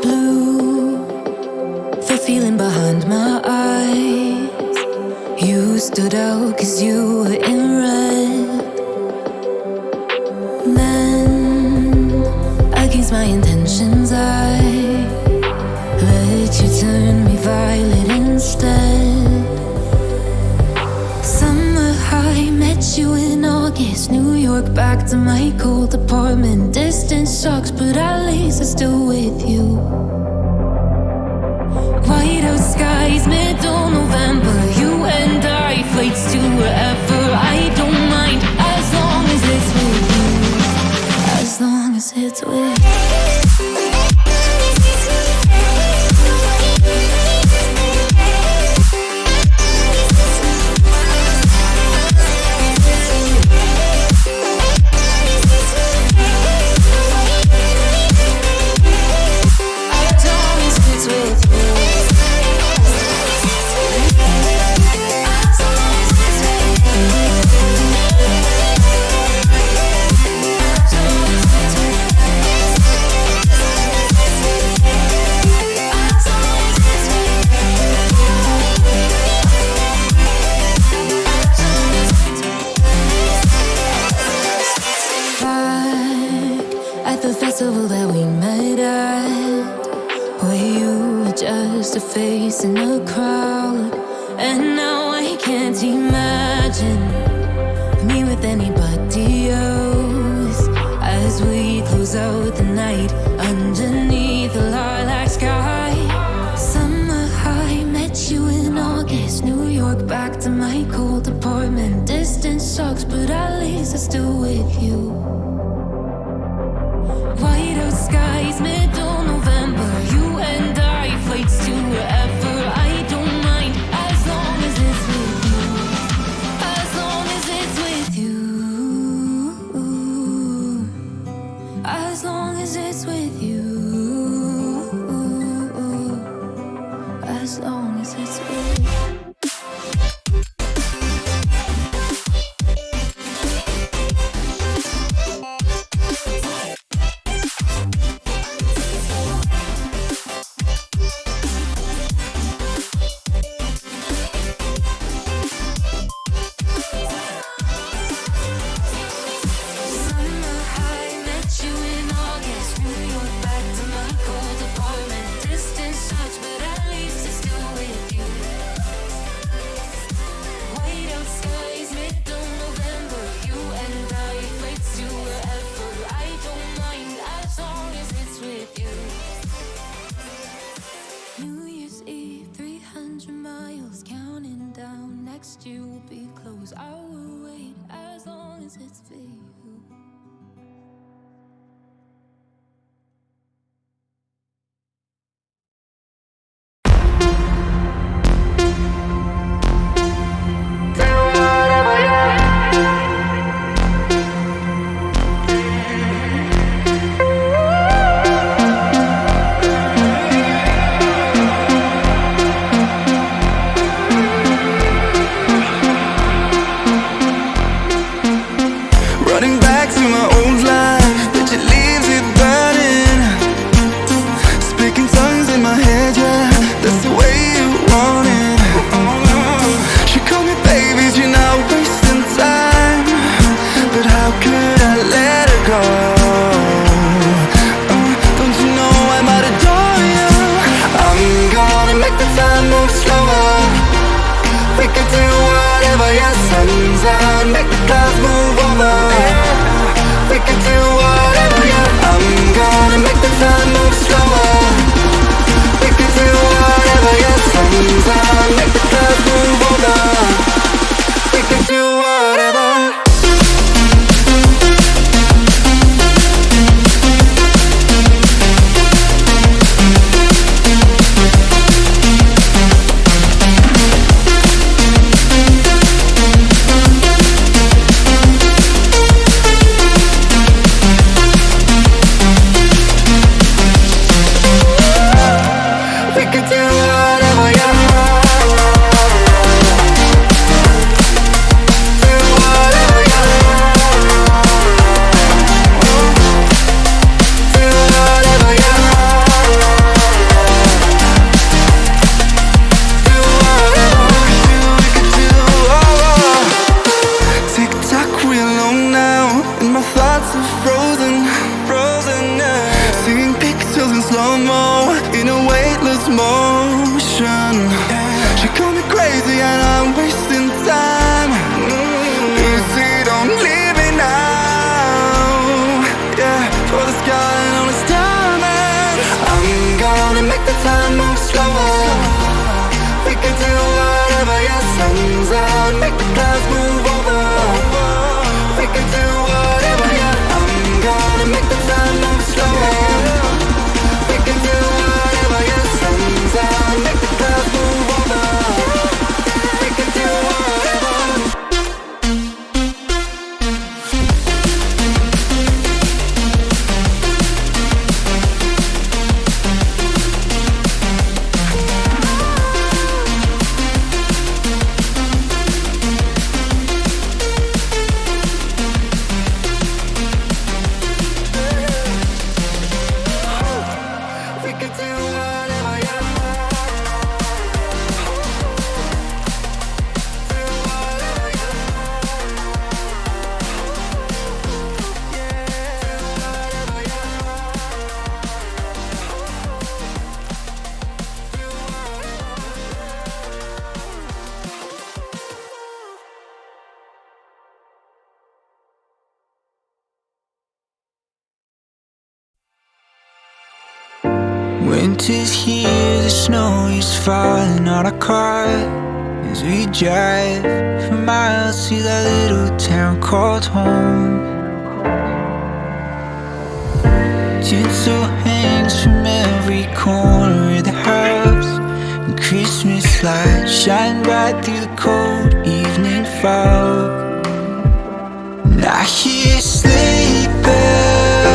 Blue, the feeling behind my eyes. You stood out 'cause you were in red. Then, against my intentions, I let you turn me violet instead. Summer high, met you in August. New York, back to my cold apartment. Distance sucks, but at least I'm still with you. White out skies, middle November. You and I, flights to wherever. I don't mind, as long as it's with you. As long as it's with you. That we met at, where you were just a face in a crowd. And now I can't imagine me with anybody else. As we close out the night underneath the lilac sky. Summer high, met you in August. New York, back to my cold apartment. Distance sucks, but at least I'm still with you. White out skies, middle November. You and I, flights to wherever. I don't mind, as long as it's with you. As long as it's with you. As long as it's with you. As long as it's with you. Winter's here, the snow is falling on our car as we drive for miles to that little town called home. Tinsel hangs from every corner of the house, and Christmas lights shine bright through the cold evening fog. And I hear sleigh bells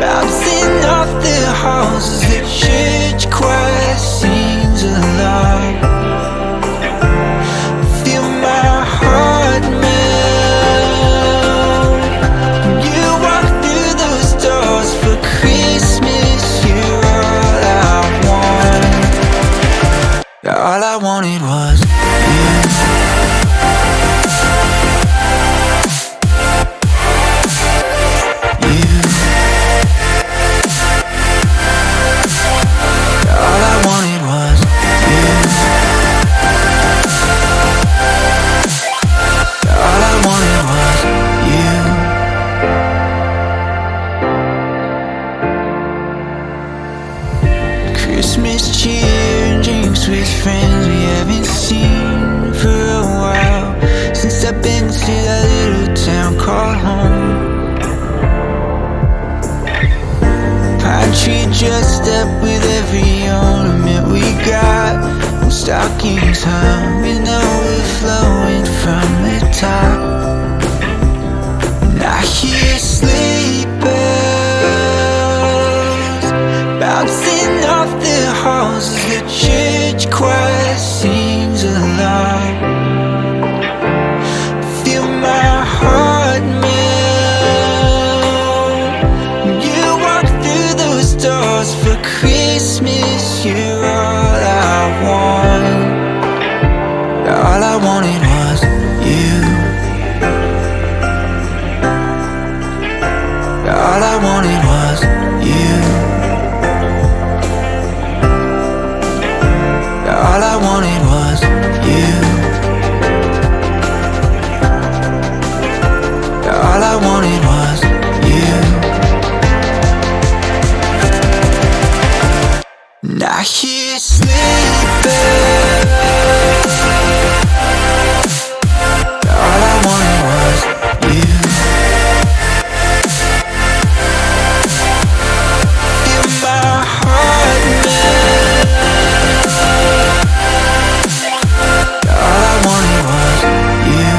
bouncing off the halls as the church choir sings along. Feel my heart melt when you walk through those doors for Christmas. You're all I want. All I wanted was you. Christmas cheer and drinks with friends we haven't seen for a while, since I've been to that little town called home. Pine tree dressed up with every ornament we got, and stockings hung with overflowing from the top. And I hear sleigh bells bouncing off the halls as the church choir sings along. Feel my heart melt when you walk through those doors for Christmas. You're all I want. All I wanted was you. All I wanted was you. All I wanted was you. All I wanted was you. And I hear sleigh bells. All I wanted was you. Feel my heart melt. All I wanted was you.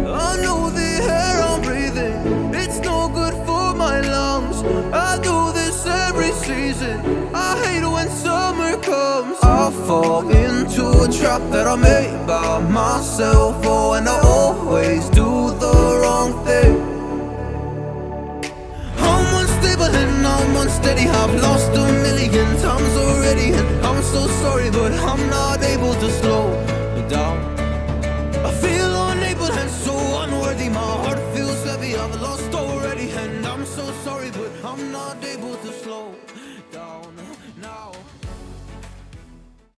I know the air I'm breathing, it's no good for my lungs. I do this every season, I hate when summer comes. I fall into a trap that I made by myself. Oh, and I always do the wrong thing. I'm unstable and I'm unsteady, I've lost a million times already, and I'm so sorry, but I'm not able to stop.